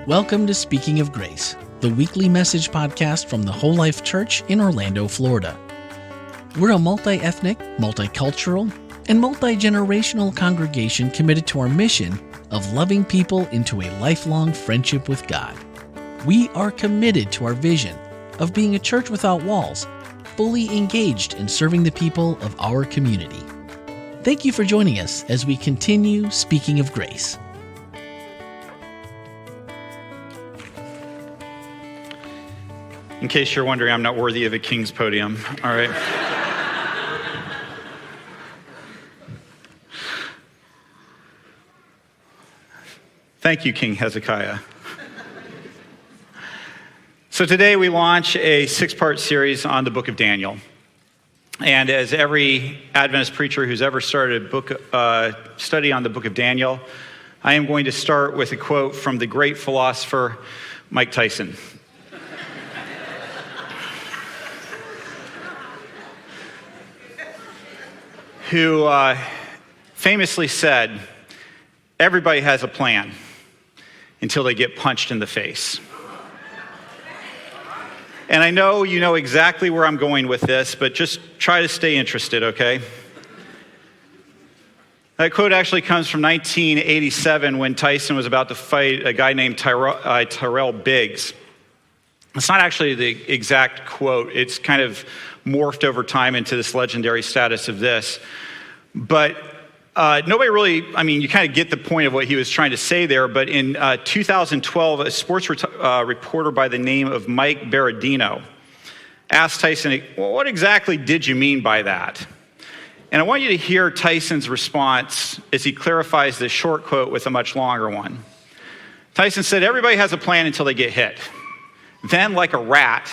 Welcome to Speaking of Grace, the weekly message podcast from the Whole Life Church in Orlando, Florida. We're a multi-ethnic, multicultural, and multi-generational congregation committed to our mission of loving people into a lifelong friendship with God. We are committed to our vision of being a church without walls, fully engaged in serving the people of our community. Thank you for joining us as we continue Speaking of Grace. In case you're wondering, I'm not worthy of a king's podium. All right. Thank you, King Hezekiah. So today we launch a 6-part series on the book of Daniel. And as every Adventist preacher who's ever started a book study on the book of Daniel, I am going to start with a quote from the great philosopher Mike Tyson. Who famously said, everybody has a plan until they get punched in the face. And I know you know exactly where I'm going with this, but just try to stay interested, okay? That quote actually comes from 1987 when Tyson was about to fight a guy named Tyrell Biggs. It's not actually the exact quote. It's kind of morphed over time into this legendary status of this. But nobody really, you kind of get the point of what he was trying to say there. But in 2012, a sports reporter by the name of Mike Berardino asked Tyson, well, what exactly did you mean by that? And I want you to hear Tyson's response as he clarifies this short quote with a much longer one. Tyson said, everybody has a plan until they get hit. Then, like a rat,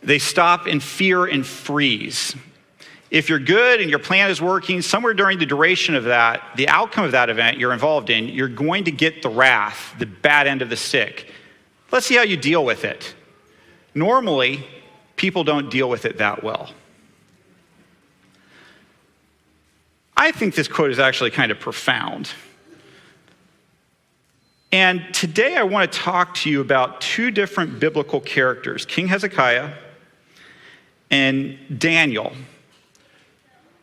they stop in fear and freeze. If you're good and your plan is working, somewhere during the duration of that, the outcome of that event you're involved in, you're going to get the wrath, the bad end of the stick. Let's see how you deal with it. Normally, people don't deal with it that well. I think this quote is actually kind of profound. And today I want to talk to you about 2 different biblical characters, King Hezekiah and Daniel,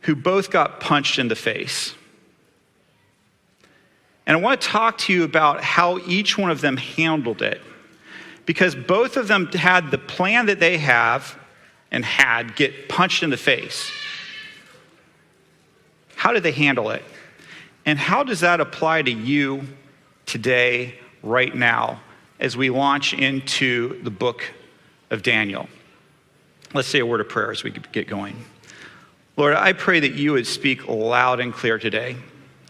who both got punched in the face. And I want to talk to you about how each one of them handled it, because both of them had the plan that they have and had get punched in the face. How did they handle it? And how does that apply to you today, right now, as we launch into the book of Daniel? Let's say a word of prayer as we get going. Lord, I pray that you would speak loud and clear today.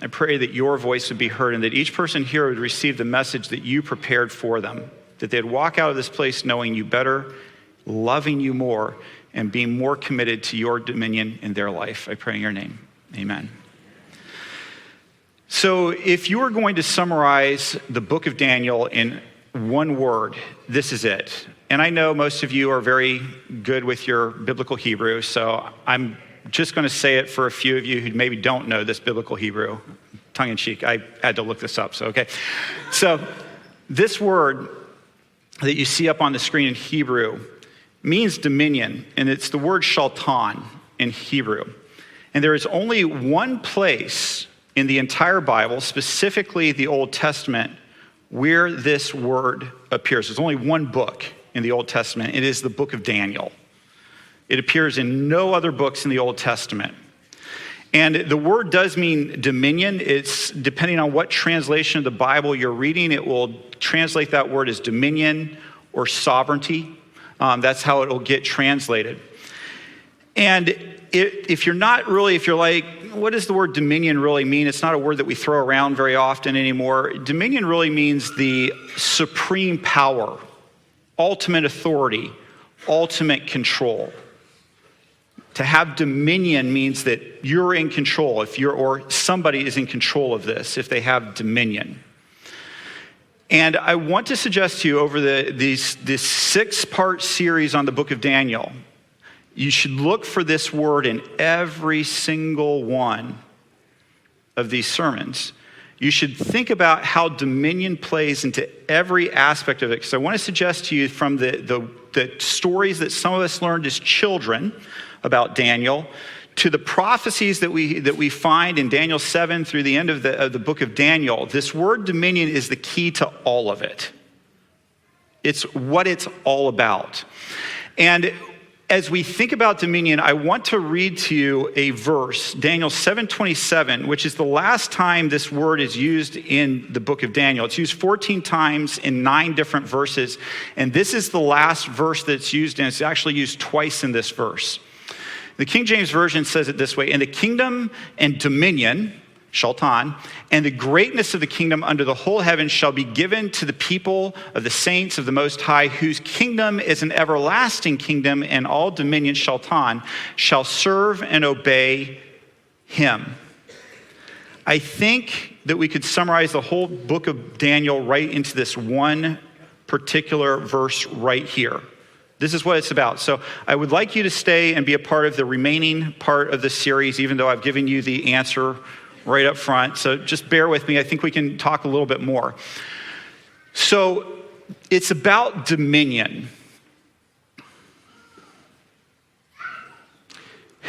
I pray that your voice would be heard and that each person here would receive the message that you prepared for them, that they'd walk out of this place knowing you better, loving you more, and being more committed to your dominion in their life. I pray in your name. Amen. So if you were going to summarize the book of Daniel in one word, this is it. And I know most of you are very good with your biblical Hebrew, so I'm just going to say it for a few of you who maybe don't know this biblical Hebrew. Tongue in cheek, I had to look this up, so okay. So this word that you see up on the screen in Hebrew means dominion, and it's the word shaltan in Hebrew. And there is only one place in the entire Bible, specifically the Old Testament, where this word appears. There's only one book in the Old Testament. It is the book of Daniel. It appears in no other books in the Old Testament. And the word does mean dominion. It's depending on what translation of the Bible you're reading, it will translate that word as dominion or sovereignty. That's how it will get translated. And if you're like, what does the word dominion really mean? It's not a word that we throw around very often anymore. Dominion really means the supreme power, ultimate authority, ultimate control. To have dominion means that you're in control, or somebody is in control of this, if they have dominion. And I want to suggest to you over this 6-part series on the book of Daniel, you should look for this word in every single one of these sermons. you should think about how dominion plays into every aspect of it. Because I want to suggest to you from the stories that some of us learned as children about Daniel, to the prophecies that we find in Daniel 7 through the end of the book of Daniel, this word dominion is the key to all of it. It's what it's all about. And as we think about dominion, I want to read to you a verse, Daniel 7:27, which is the last time this word is used in the book of Daniel. It's used 14 times in 9 different verses, and this is the last verse that's used, and it's actually used twice in this verse. The King James Version says it this way: "And the kingdom and dominion," Shaltan, "and the greatness of the kingdom under the whole heaven shall be given to the people of the saints of the Most High, whose kingdom is an everlasting kingdom, and all dominion," Shaltan, "shall serve and obey him." I think that we could summarize the whole book of Daniel right into this one particular verse right here. This is what it's about. So I would like you to stay and be a part of the remaining part of the series, even though I've given you the answer right up front. So just bear with me. I think we can talk a little bit more. So it's about dominion.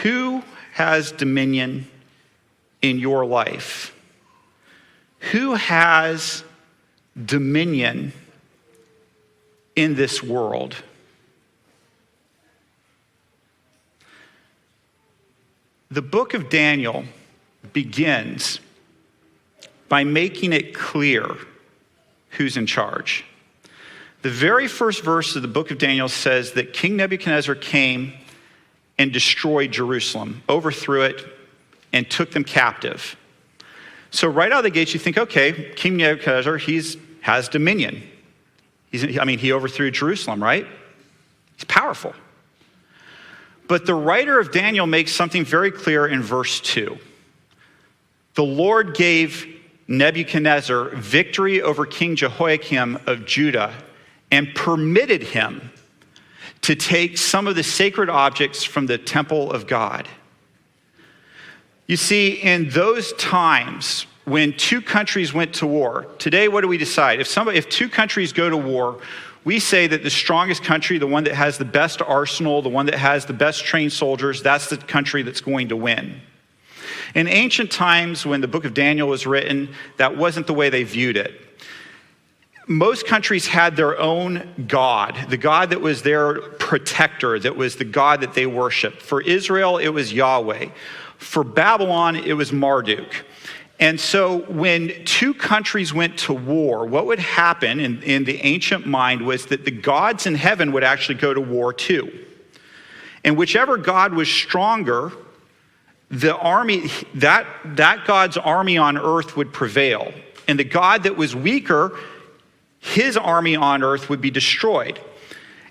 Who has dominion in your life? Who has dominion in this world? The book of Daniel begins by making it clear who's in charge. The very first verse of the book of Daniel says that King Nebuchadnezzar came and destroyed Jerusalem, overthrew it, and took them captive. So right out of the gates, you think, okay, King Nebuchadnezzar, has dominion. He overthrew Jerusalem, right? He's powerful. But the writer of Daniel makes something very clear in verse 2. The Lord gave Nebuchadnezzar victory over King Jehoiakim of Judah and permitted him to take some of the sacred objects from the temple of God. You see, in those times when 2 countries went to war, today what do we decide? If 2 countries go to war, we say that the strongest country, the one that has the best arsenal, the one that has the best trained soldiers, that's the country that's going to win. In ancient times, when the book of Daniel was written, that wasn't the way they viewed it. Most countries had their own god, the god that was their protector, that was the god that they worshiped. For Israel, it was Yahweh. For Babylon, it was Marduk. And so when 2 countries went to war, what would happen in the ancient mind was that the gods in heaven would actually go to war too. And whichever god was stronger, the army, that god's army on earth would prevail. And the god that was weaker, his army on earth would be destroyed.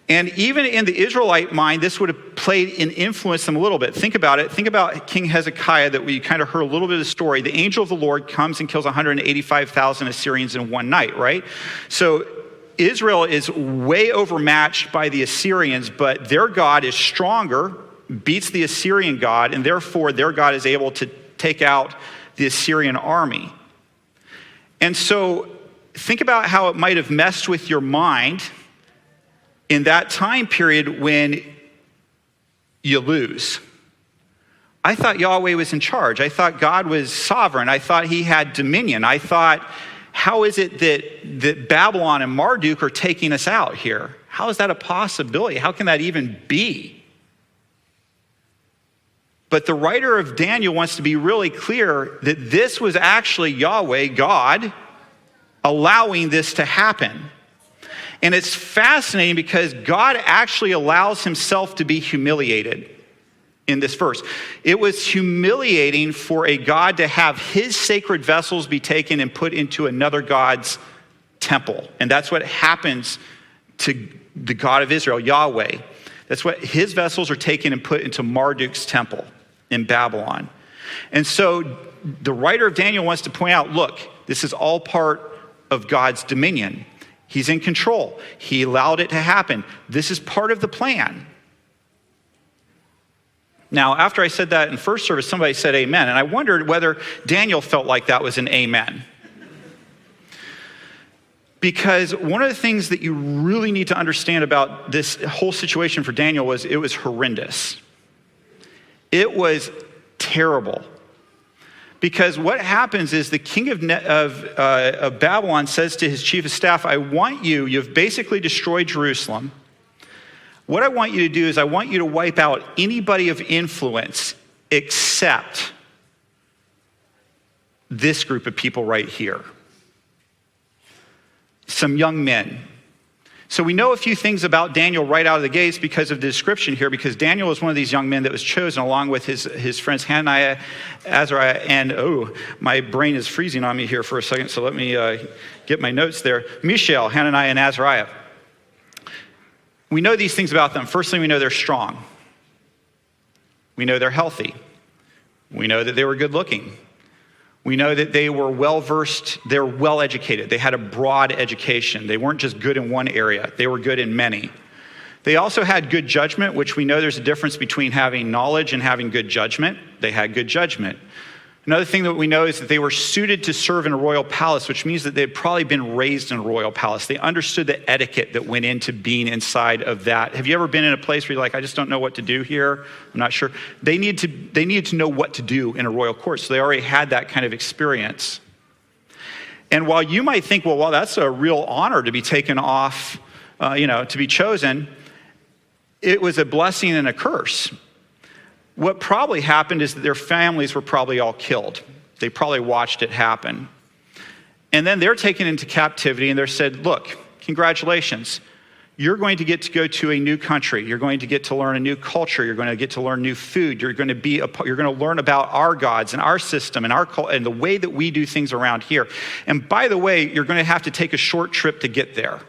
And even in the Israelite mind, this would have played and influenced them a little bit. Think about it. Think about King Hezekiah, that we kind of heard a little bit of the story. The angel of the Lord comes and kills 185,000 Assyrians in one night, right? So Israel is way overmatched by the Assyrians, but their God is stronger, beats the Assyrian God, and therefore their God is able to take out the Assyrian army. And so think about how it might have messed with your mind in that time period when you lose. I thought Yahweh was in charge. I thought God was sovereign. I thought he had dominion. I thought, how is it that Babylon and Marduk are taking us out here? How is that a possibility? How can that even be? But the writer of Daniel wants to be really clear that this was actually Yahweh, God, allowing this to happen. And it's fascinating because God actually allows himself to be humiliated in this verse. It was humiliating for a God to have his sacred vessels be taken and put into another God's temple. And that's what happens to the God of Israel, Yahweh. That's what his vessels are taken and put into Marduk's temple in Babylon. And so the writer of Daniel wants to point out, look, this is all part of God's dominion. He's in control. He allowed it to happen. This is part of the plan. Now, after I said that in first service, somebody said amen. And I wondered whether Daniel felt like that was an amen. Because one of the things that you really need to understand about this whole situation for Daniel was it was horrendous. It was terrible. Because what happens is the king of Babylon says to his chief of staff, you've basically destroyed Jerusalem. What I want you to do is I want you to wipe out anybody of influence except this group of people right here. Some young men. So we know a few things about Daniel right out of the gates because of the description here, because Daniel was one of these young men that was chosen along with his friends Hananiah, Azariah, and my brain is freezing on me here for a second, so let me get my notes there. Mishael, Hananiah, and Azariah. We know these things about them. Firstly, we know they're strong. We know they're healthy. We know that they were good looking. We know that they were well-versed, they're well-educated. They had a broad education. They weren't just good in one area. They were good in many. They also had good judgment, which we know there's a difference between having knowledge and having good judgment. They had good judgment. Another thing that we know is that they were suited to serve in a royal palace, which means that they'd probably been raised in a royal palace. They understood the etiquette that went into being inside of that. Have you ever been in a place where you're like, I just don't know what to do here? I'm not sure. They needed to know what to do in a royal court, so they already had that kind of experience. And while you might think, well, that's a real honor to be taken off, to be chosen, it was a blessing and a curse. What probably happened is that their families were probably all killed. They probably watched it happen. And then they're taken into captivity and they're said, look, congratulations. You're going to get to go to a new country. You're going to get to learn a new culture. You're going to get to learn new food. You're going to learn about our gods and our system and the way that we do things around here. And by the way, you're going to have to take a short trip to get there.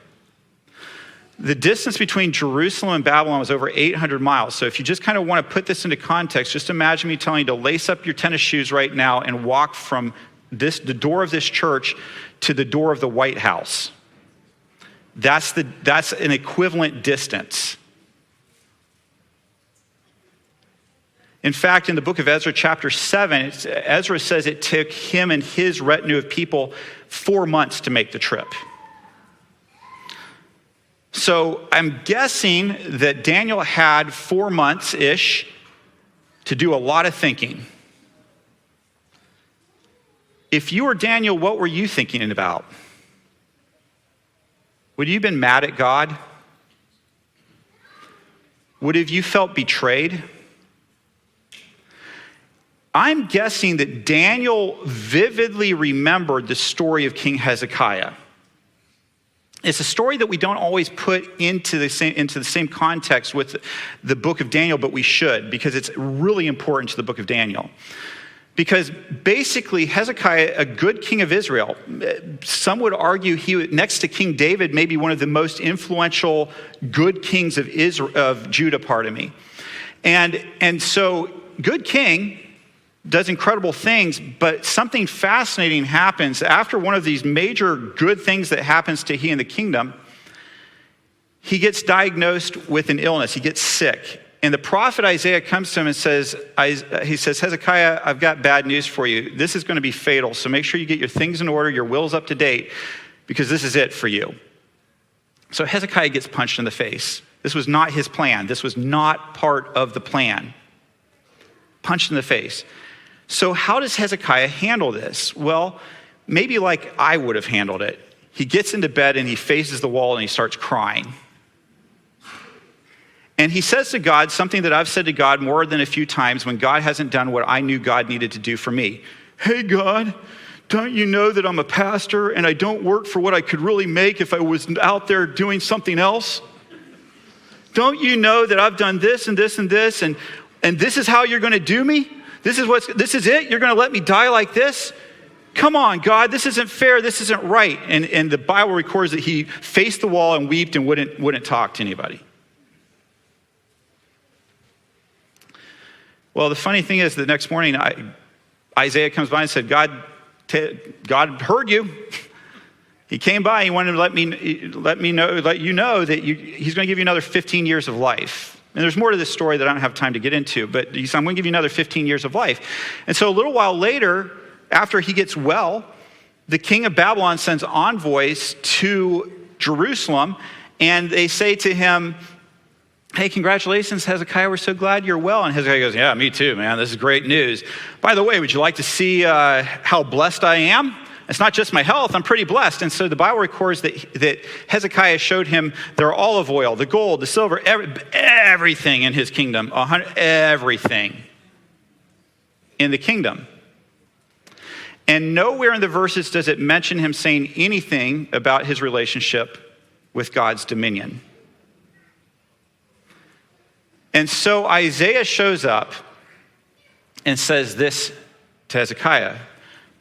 The distance between Jerusalem and Babylon was over 800 miles. So if you just kind of want to put this into context, just imagine me telling you to lace up your tennis shoes right now and walk from the door of this church to the door of the White House. That's an equivalent distance. In fact, in the book of Ezra, chapter 7, Ezra says it took him and his retinue of people 4 months to make the trip. So I'm guessing that Daniel had 4 months-ish to do a lot of thinking. If you were Daniel, what were you thinking about? Would you have been mad at God? Would have you felt betrayed? I'm guessing that Daniel vividly remembered the story of King Hezekiah. It's a story that we don't always put into the same context with the book of Daniel, but we should, because it's really important to the book of Daniel. Because basically, Hezekiah, a good king of Israel, some would argue he, next to King David, maybe one of the most influential good kings of Judah, And so, good king does incredible things, but something fascinating happens after one of these major good things that happens to he in the kingdom. He gets diagnosed with an illness. He gets sick. And the prophet Isaiah comes to him and says, Hezekiah, I've got bad news for you. This is going to be fatal. So make sure you get your things in order, your will's up to date, because this is it for you. So Hezekiah gets punched in the face. This was not his plan. This was not part of the plan. Punched in the face. So how does Hezekiah handle this? Well, maybe like I would have handled it. He gets into bed and he faces the wall and he starts crying. And he says to God something that I've said to God more than a few times when God hasn't done what I knew God needed to do for me. Hey, God, don't you know that I'm a pastor and I don't work for what I could really make if I was out there doing something else? Don't you know that I've done this and this and this and this is how you're going to do me? This is it? You're going to let me die like this? Come on, God, this isn't fair. This isn't right. And the Bible records that he faced the wall and wept and wouldn't talk to anybody. Well, the funny thing is the next morning, Isaiah comes by and said, God heard you. He came by, he wanted to let you know that he's going to give you another 15 years of life. And there's more to this story that I don't have time to get into, but he said, I'm going to give you another 15 years of life. And so a little while later, after he gets well, the king of Babylon sends envoys to Jerusalem, and they say to him, hey, congratulations, Hezekiah, we're so glad you're well. And Hezekiah goes, yeah, me too, man, this is great news. By the way, would you like to see how blessed I am? It's not just my health, I'm pretty blessed. And so the Bible records that Hezekiah showed him their olive oil, the gold, the silver, everything in his kingdom, everything in the kingdom. And nowhere in the verses does it mention him saying anything about his relationship with God's dominion. And so Isaiah shows up and says this to Hezekiah,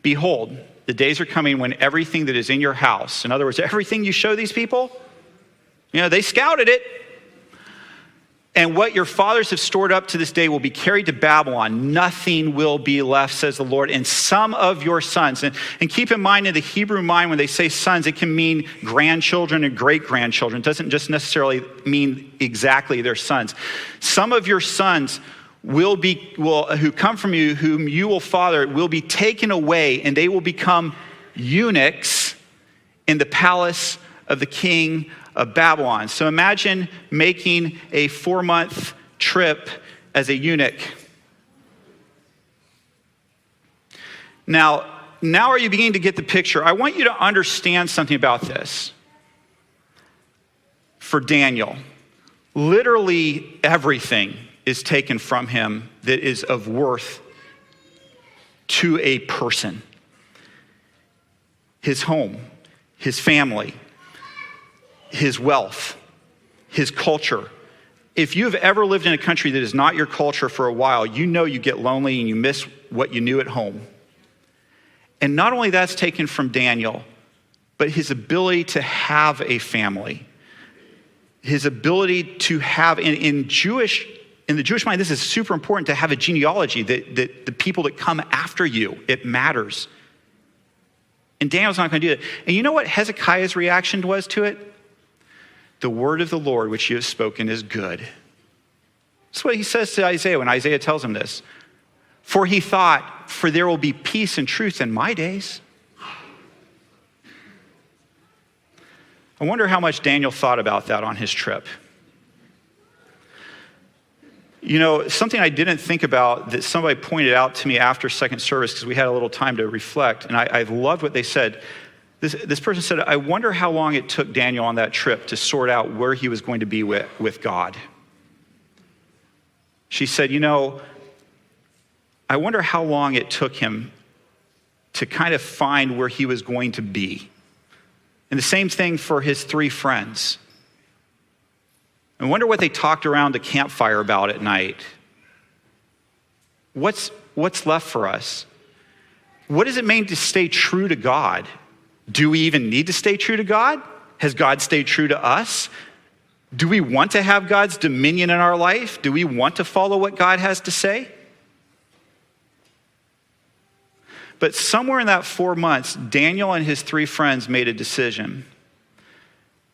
behold, the days are coming when everything that is in your house, in other words, everything you show these people, they scouted it. And what your fathers have stored up to this day will be carried to Babylon. Nothing will be left, says the Lord. And some of your sons, and keep in mind in the Hebrew mind, when they say sons, it can mean grandchildren and great-grandchildren. It doesn't just necessarily mean exactly their sons. Some of your sons who come from you, whom you will father, will be taken away, and they will become eunuchs in the palace of the king of Babylon. So imagine making a 4-month trip as a eunuch. Now are you beginning to get the picture? I want you to understand something about this. For Daniel, literally everything is taken from him that is of worth to a person. His home, his family, his wealth, his culture. If you've ever lived in a country that is not your culture for a while, you know you get lonely and you miss what you knew at home. And not only that's taken from Daniel, but his ability to have a family. His ability to have, in the Jewish mind, this is super important to have a genealogy, that the people that come after you, it matters. And Daniel's not going to do that. And you know what Hezekiah's reaction was to it? The word of the Lord which you have spoken is good. That's what he says to Isaiah when Isaiah tells him this. For he thought, for there will be peace and truth in my days. I wonder how much Daniel thought about that on his trip. Something I didn't think about that somebody pointed out to me after second service, because we had a little time to reflect, and I loved what they said. This person said, I wonder how long it took Daniel on that trip to sort out where he was going to be with God. She said, I wonder how long it took him to kind of find where he was going to be. And the same thing for his 3 friends. I wonder what they talked around the campfire about at night. What's left for us? What does it mean to stay true to God? Do we even need to stay true to God? Has God stayed true to us? Do we want to have God's dominion in our life? Do we want to follow what God has to say? But somewhere in that 4 months, Daniel and his 3 friends made a decision.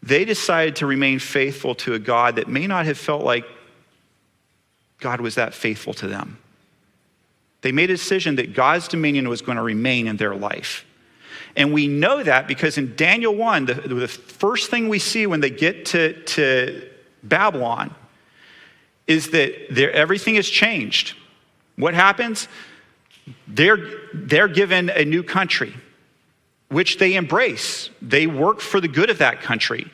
They decided to remain faithful to a God that may not have felt like God was that faithful to them. They made a decision that God's dominion was going to remain in their life. And we know that because in Daniel 1, the first thing we see when they get to Babylon is that everything has changed. What happens? They're given a new country, which they embrace. They work for the good of that country.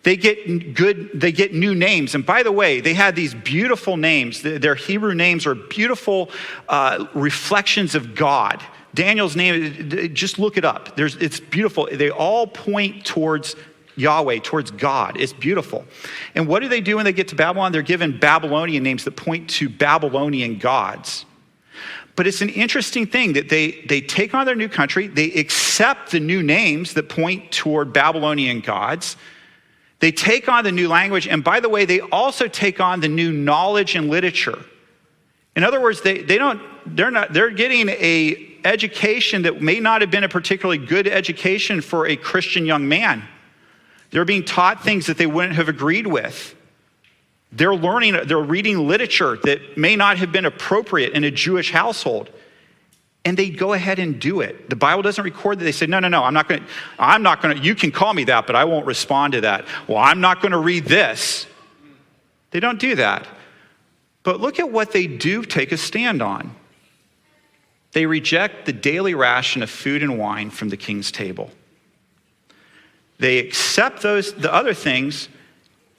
They get new names. And by the way, they had these beautiful names. Their Hebrew names are beautiful reflections of God. Daniel's name, just look it up. It's beautiful. They all point towards Yahweh, towards God. It's beautiful. And what do they do when they get to Babylon? They're given Babylonian names that point to Babylonian gods. But it's an interesting thing that they take on their new country. They accept the new names that point toward Babylonian gods. They take on the new language. And by the way, they also take on the new knowledge and literature. In other words, they're getting a education that may not have been a particularly good education for a Christian young man. They're being taught things that they wouldn't have agreed with. They're reading literature that may not have been appropriate in a Jewish household. And they go ahead and do it. The Bible doesn't record that. They say, no, I'm not going to, you can call me that, but I won't respond to that. Well, I'm not going to read this. They don't do that. But look at what they do take a stand on. They reject the daily ration of food and wine from the king's table. They accept the other things.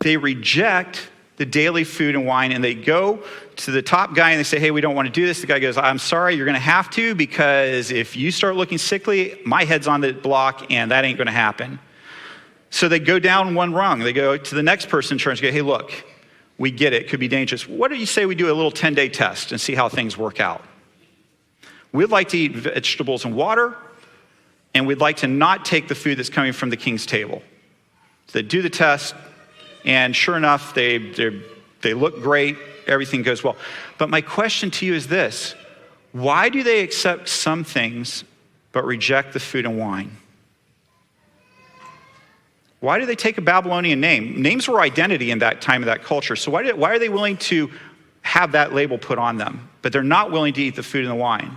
They reject the daily food and wine, and they go to the top guy and they say, hey, we don't want to do this. The guy goes, I'm sorry, you're going to have to, because if you start looking sickly, my head's on the block and that ain't going to happen. So they go down one rung. They go to the next person in charge and go, hey, look, we get it. It could be dangerous. What do you say we do a little 10-day test and see how things work out? We'd like to eat vegetables and water, and we'd like to not take the food that's coming from the king's table. So they do the test, and sure enough, they look great. Everything goes well. But my question to you is this: why do they accept some things but reject the food and wine? Why do they take a Babylonian name? Names were identity in that time of that culture. So why are they willing to have that label put on them, but they're not willing to eat the food and the wine?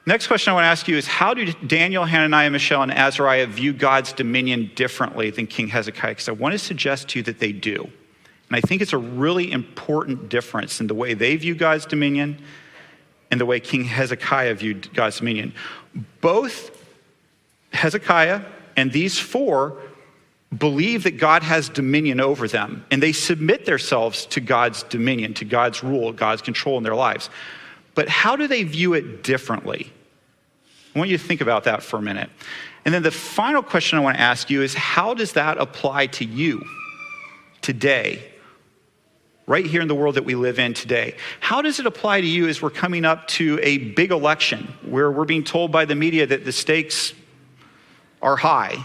Next question I want to ask you is, how do Daniel, Hananiah, Mishael, and Azariah view God's dominion differently than King Hezekiah? Because I want to suggest to you that they do. And I think it's a really important difference in the way they view God's dominion and the way King Hezekiah viewed God's dominion. Both Hezekiah and these four believe that God has dominion over them, and they submit themselves to God's dominion, to God's rule, God's control in their lives. But how do they view it differently? I want you to think about that for a minute. And then the final question I want to ask you is, how does that apply to you today, right here in the world that we live in today? How does it apply to you as we're coming up to a big election where we're being told by the media that the stakes are high?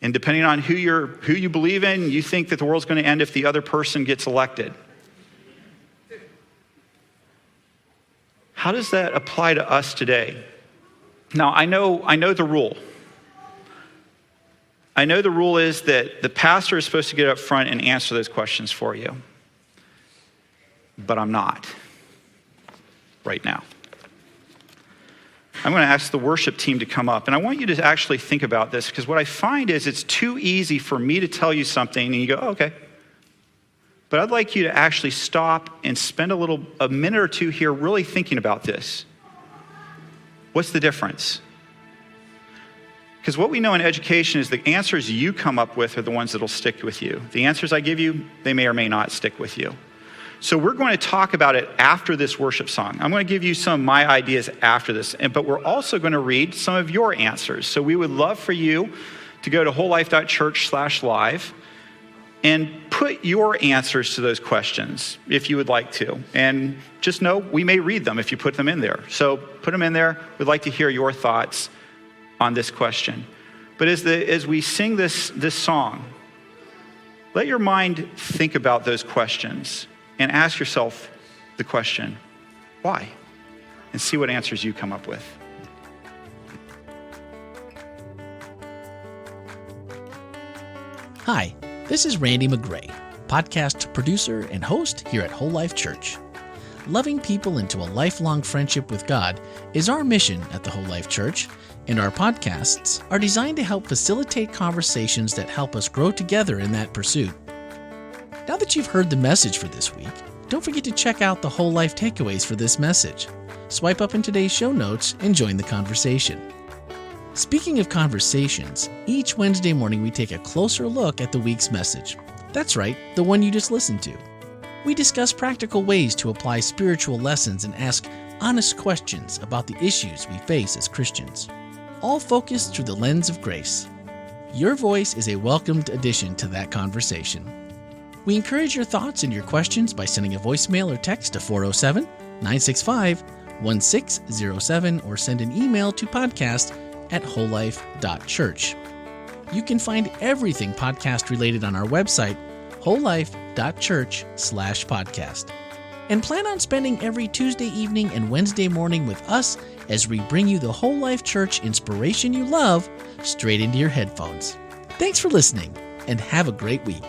And depending on who you believe in, you think that the world's going to end if the other person gets elected. How does that apply to us today? Now, I know the rule. I know the rule is that the pastor is supposed to get up front and answer those questions for you. But I'm not right now. I'm going to ask the worship team to come up, and I want you to actually think about this, because what I find is it's too easy for me to tell you something and you go, oh, okay. But I'd like you to actually stop and spend a minute or two here really thinking about this. What's the difference? Because what we know in education is the answers you come up with are the ones that'll stick with you. The answers I give you, they may or may not stick with you. So we're going to talk about it after this worship song. I'm going to give you some of my ideas after this, but we're also going to read some of your answers. So we would love for you to go to wholelife.church/live and put your answers to those questions if you would like to. And just know we may read them if you put them in there. So put them in there. We'd like to hear your thoughts on this question. But as we sing this song, let your mind think about those questions and ask yourself the question, why? And see what answers you come up with. Hi, this is Randy McGray, podcast producer and host here at Whole Life Church. Loving people into a lifelong friendship with God is our mission at the Whole Life Church, and our podcasts are designed to help facilitate conversations that help us grow together in that pursuit. Now that you've heard the message for this week, don't forget to check out the Whole Life takeaways for this message. Swipe up in today's show notes and join the conversation. Speaking of conversations, each Wednesday morning we take a closer look at the week's message. That's right, the one you just listened to. We discuss practical ways to apply spiritual lessons and ask honest questions about the issues we face as Christians, all focused through the lens of grace. Your voice is a welcomed addition to that conversation. We encourage your thoughts and your questions by sending a voicemail or text to 407-965-1607 or send an email to podcast@wholelife.church. You can find everything podcast related on our website, wholelife.church/podcast. And plan on spending every Tuesday evening and Wednesday morning with us as we bring you the Whole Life Church inspiration you love straight into your headphones. Thanks for listening, and have a great week.